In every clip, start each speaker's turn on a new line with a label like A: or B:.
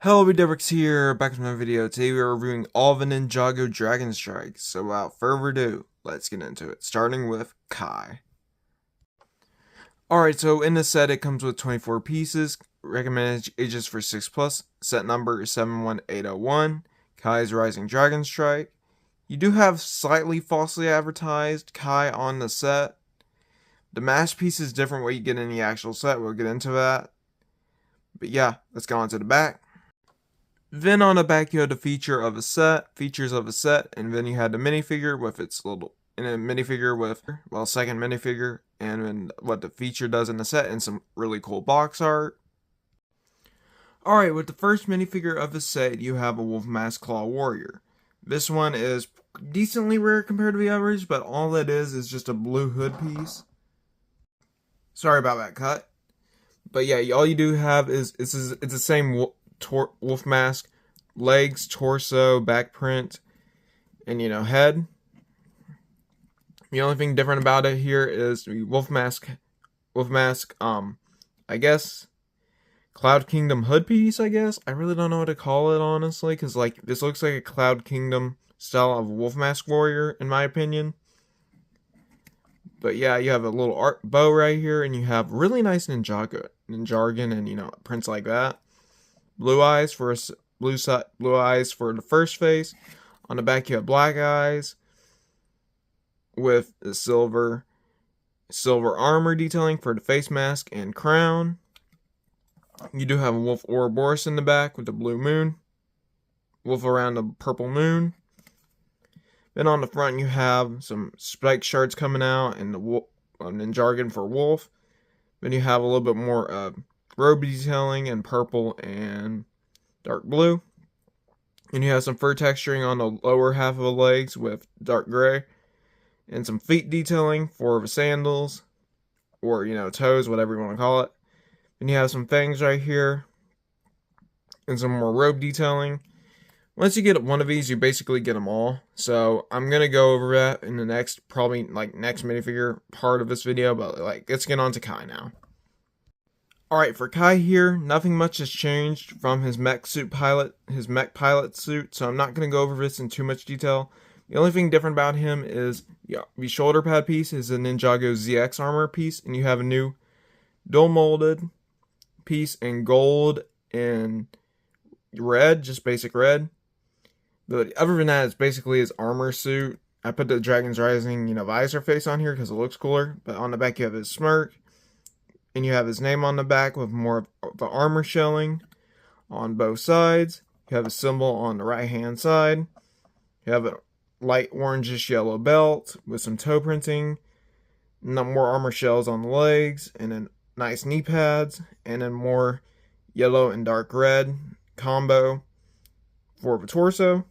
A: Hello, Derricks here, back with another video. Today we are reviewing all the Ninjago Dragon Strike. So without further ado, let's get into it, starting with Kai. Alright, so in this set it comes with 24 pieces, recommended ages for 6+, set number is 71801, Kai's Rising Dragon Strike. You do have slightly falsely advertised Kai on the set. The mash piece is different what you get in the actual set, we'll get into that. But yeah, let's go on to the back. Then on the back you had the features of a set, and then you had the minifigure with its little, and a minifigure with, well, second minifigure, and then what the feature does in the set, and some really cool box art. Alright, with the first minifigure of the set, you have a Wolf Mask Claw Warrior. This one is decently rare compared to the others, but all it is just a blue hood piece. Sorry about that cut. But yeah, all you do have is, it's the same wolf mask, legs, torso, back print, and head. The only thing different about it here is the wolf mask, I guess, Cloud Kingdom hood piece, I guess. I really don't know what to call it, honestly, because like this looks like a Cloud Kingdom style of wolf mask warrior, in my opinion. But yeah, you have a little art bow right here, and you have really nice Ninjago, and prints like that. Blue eyes for the first face. On the back you have black eyes with the silver armor detailing for the face mask and crown. You do have a wolf Ouroboros in the back with the blue moon, wolf around the purple moon. Then on the front you have some spike shards coming out and the Ninjago for wolf. Then you have a little bit more robe detailing in purple and dark blue. And you have some fur texturing on the lower half of the legs with dark gray. And some feet detailing for the sandals, or toes, whatever you want to call it. And you have some fangs right here. And some more robe detailing. Once you get one of these, you basically get them all. So I'm going to go over that in the next minifigure part of this video. But let's get on to Kai now. Alright, for Kai here, nothing much has changed from his mech pilot suit, so I'm not going to go over this in too much detail. The only thing different about him is the shoulder pad piece is a Ninjago ZX armor piece, and you have a new dual molded piece in gold and red, just basic red. But other than that, it's basically his armor suit. I put the Dragon's Rising, visor face on here because it looks cooler, but on the back you have his smirk. And you have his name on the back with more of the armor shelling on both sides. You have a symbol on the right hand side. You have a light orangish yellow belt with some toe printing. More armor shells on the legs. And then nice knee pads. And then more yellow and dark red combo for the torso.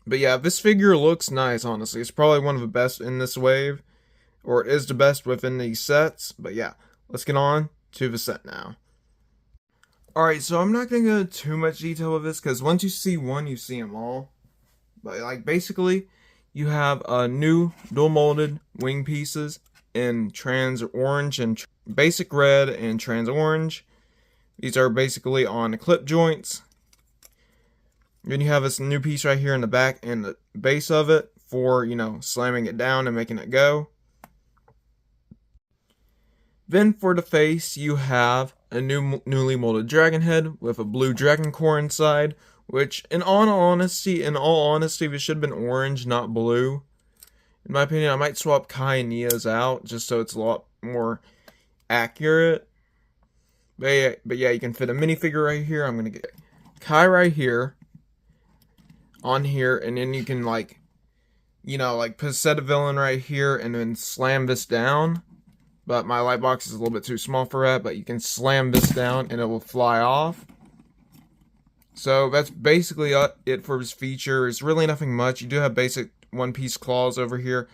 A: But yeah, this figure looks nice, honestly. It's probably one of the best in this wave. Or it is the best within these sets. But yeah. Let's get on to the set now. Alright, so I'm not going to go into too much detail with this, because once you see one, you see them all. But basically, you have new dual molded wing pieces in trans orange and basic red and trans orange. These are basically on the clip joints. Then you have this new piece right here in the back and the base of it for, slamming it down and making it go. Then for the face, you have a newly molded dragon head with a blue dragon core inside, which in all honesty, this should have been orange, not blue. In my opinion, I might swap Kai and Nia's out just so it's a lot more accurate. But yeah, you can fit a minifigure right here. I'm going to get Kai right here, on here, and then you can put a set of villain right here and then slam this down. But my light box is a little bit too small for that. But you can slam this down and it will fly off. So that's basically it for his feature. It's really nothing much. You do have basic one-piece claws over here.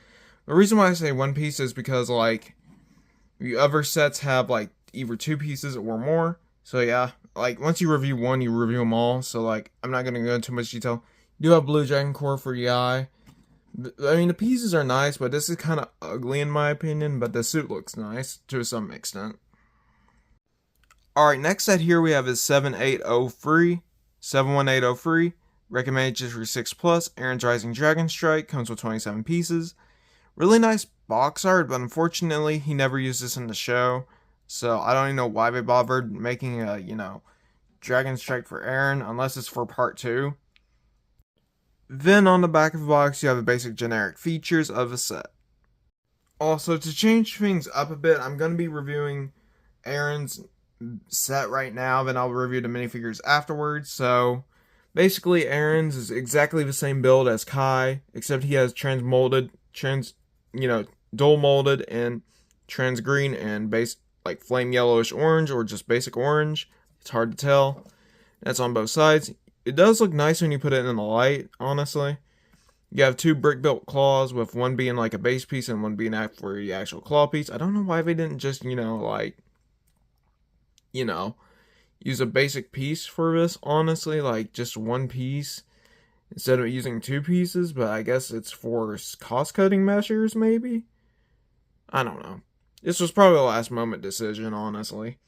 A: The reason why I say one piece is because the other sets have either two pieces or more. So yeah, once you review one, you review them all. So I'm not going to go into too much detail. You do have blue dragon core for the eye. I mean, the pieces are nice, but this is kind of ugly in my opinion, but the suit looks nice to some extent. Alright, next set here we have is 71803. Recommended just for 6 plus. Aaron's Rising Dragon Strike comes with 27 pieces. Really nice box art, but unfortunately he never used this in the show. So I don't even know why they bothered making a, Dragon Strike for Aaron, unless it's for part 2. Then on the back of the box, you have the basic generic features of the set. Also, to change things up a bit, I'm going to be reviewing Aaron's set right now, then I'll review the minifigures afterwards. So, basically, Aaron's is exactly the same build as Kai, except he has dual molded and trans green and base like flame yellowish orange or just basic orange. It's hard to tell. That's on both sides. It does look nice when you put it in the light, honestly. You have 2 brick built claws, with one being like a base piece and one being for the actual claw piece. I don't know why they didn't just, use a basic piece for this, honestly, like just one piece instead of using 2 pieces, but I guess it's for cost cutting measures, maybe? I don't know. This was probably a last moment decision, honestly,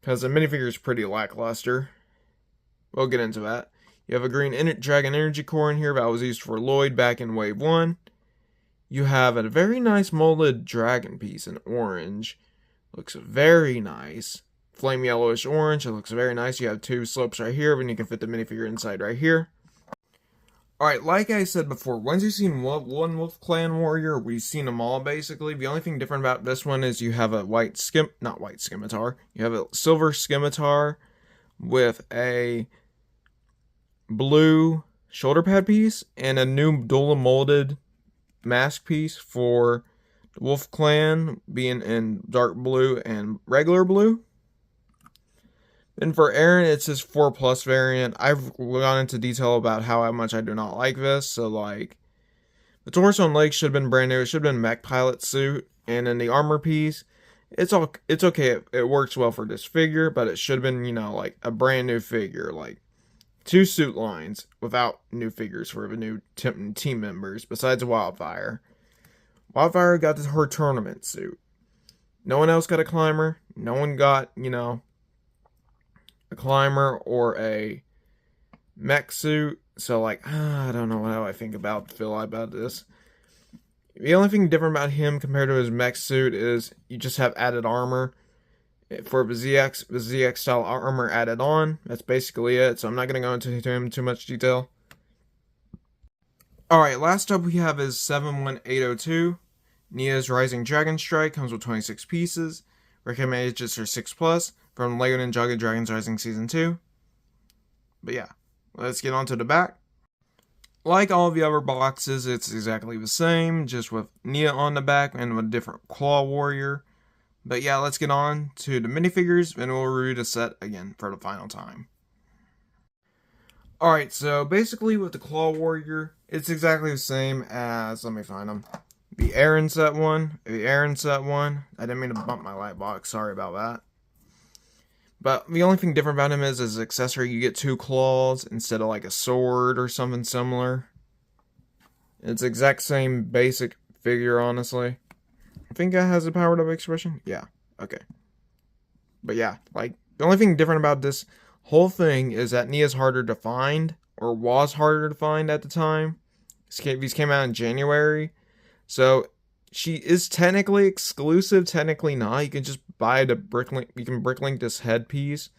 A: because the minifigure is pretty lackluster. We'll get into that. You have a green Dragon Energy Core in here that was used for Lloyd back in Wave 1. You have a very nice molded dragon piece in orange. Looks very nice. Flame yellowish orange. It looks very nice. You have 2 slopes right here, and you can fit the minifigure inside right here. Alright, like I said before, once you've seen one Wolf Clan warrior, we've seen them all basically. The only thing different about this one is you have a not white scimitar. You have a silver scimitar with a blue shoulder pad piece and a new dual molded mask piece for the Wolf Clan, being in dark blue and regular blue. And for Aaron, it's his 4 plus variant. I've gone into detail about how much I do not like this. So, like, the torso and legs should have been brand new. It should have been mech pilot suit. And then the armor piece, it's okay. It works well for this figure, but it should have been, like a brand new figure. Like 2 suit lines without new figures for the new team members, besides Wildfire. Wildfire got her tournament suit. No one else got a climber. No one got, a climber or a mech suit. So, like, I don't know how I feel about this. The only thing different about him compared to his mech suit is you just have added armor. For the ZX style armor added on. That's basically it. So I'm not going to go into him too much detail. Alright, last up we have is 71802. Nia's Rising Dragon Strike comes with 26 pieces. Recommended just for 6 plus. From LEGO Ninjago Dragon's Rising Season 2. But yeah, let's get on to the back. Like all of the other boxes, it's exactly the same, just with Nia on the back and with a different Claw Warrior. But yeah, let's get on to the minifigures, and we'll review the set again for the final time. Alright, so basically with the Claw Warrior, it's exactly the same as, let me find them, the Aaron set one. I didn't mean to bump my light box, sorry about that. But the only thing different about him is his accessory, you get 2 claws instead of like a sword or something similar. It's the exact same basic figure, honestly. I think it has a powered up expression. Yeah, okay. But yeah, like, the only thing different about this whole thing is that Nia's harder to find, or was harder to find at the time. These came out in January. So she is technically exclusive, technically not. You can just buy the Bricklink. You can Bricklink this headpiece,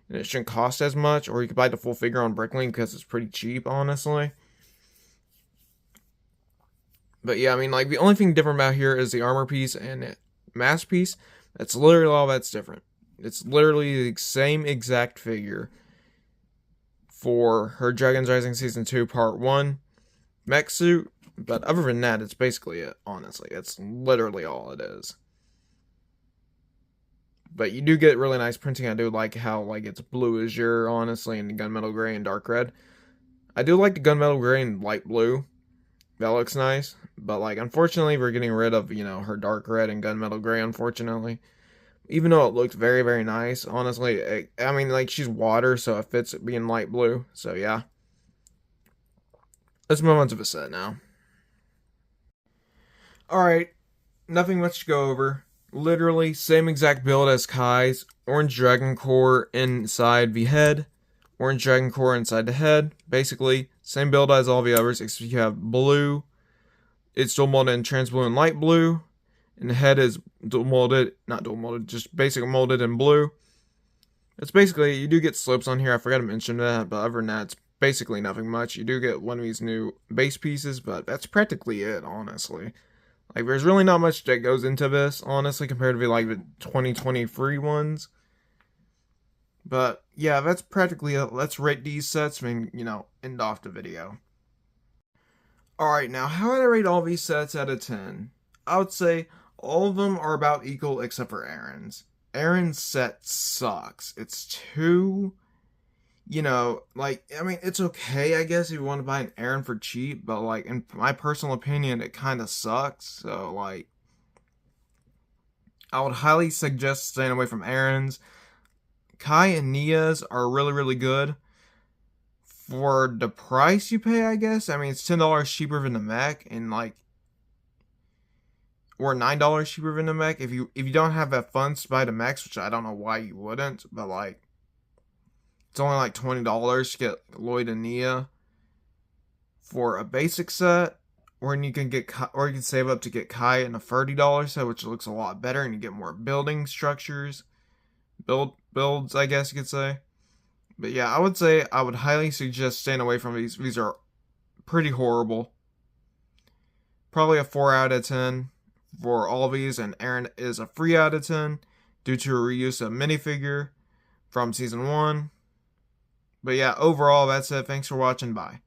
A: and it shouldn't cost as much. Or you can buy the full figure on Bricklink because it's pretty cheap, honestly. But yeah, I mean, like, the only thing different about here is the armor piece and mask piece. That's literally all that's different. It's literally the same exact figure for her Dragon's Rising Season 2 Part 1 mech suit. But other than that, it's basically it, honestly. It's literally all it is. But you do get really nice printing. I do like how, like, it's blue azure, honestly, and gunmetal gray and dark red. I do like the gunmetal gray and light blue. That looks nice. But, like, unfortunately, we're getting rid of, her dark red and gunmetal gray, unfortunately. Even though it looked very, very nice, honestly. I mean, like, she's water, so it fits it being light blue. So, yeah. Let's move on to the set now. Alright, nothing much to go over. literally same exact build as Kai's. Orange Dragon Core inside the head. Orange Dragon Core inside the head. Basically, same build as all the others, except you have blue. It's dual molded in trans blue and light blue. And the head is dual molded, not dual molded, just basic molded in blue. It's basically, you do get slips on here. I forgot to mention that, but other than that, it's basically nothing much. You do get one of these new base pieces, but that's practically it, honestly. Like, there's really not much that goes into this, honestly, compared to like the 2023 ones. But yeah, that's practically it. Let's rate these sets and, end off the video. Alright, now how would I rate all these sets out of 10? I would say all of them are about equal except for Aaron's. Aaron's set sucks. It's too, it's okay, I guess, if you want to buy an Aaron for cheap, but, like, in my personal opinion, it kind of sucks. So, like, I would highly suggest staying away from Aaron's. Kai and Nia's are really, really good. For the price you pay, I guess. I mean, it's $10 cheaper than the mech, and, like, or $9 cheaper than the mech. If you don't have that funds to buy the mechs, which I don't know why you wouldn't, but, like, it's only like $20 to get Lloyd and Nia for a basic set, or you can save up to get Kai in a $30 set, which looks a lot better, and you get more building structures, builds, I guess you could say. But yeah, I would say I would highly suggest staying away from these. These are pretty horrible. Probably a 4 out of 10 for all of these, and Aaron is a 3 out of 10 due to a reuse of minifigure from season 1. But yeah, overall, that's it. Thanks for watching. Bye.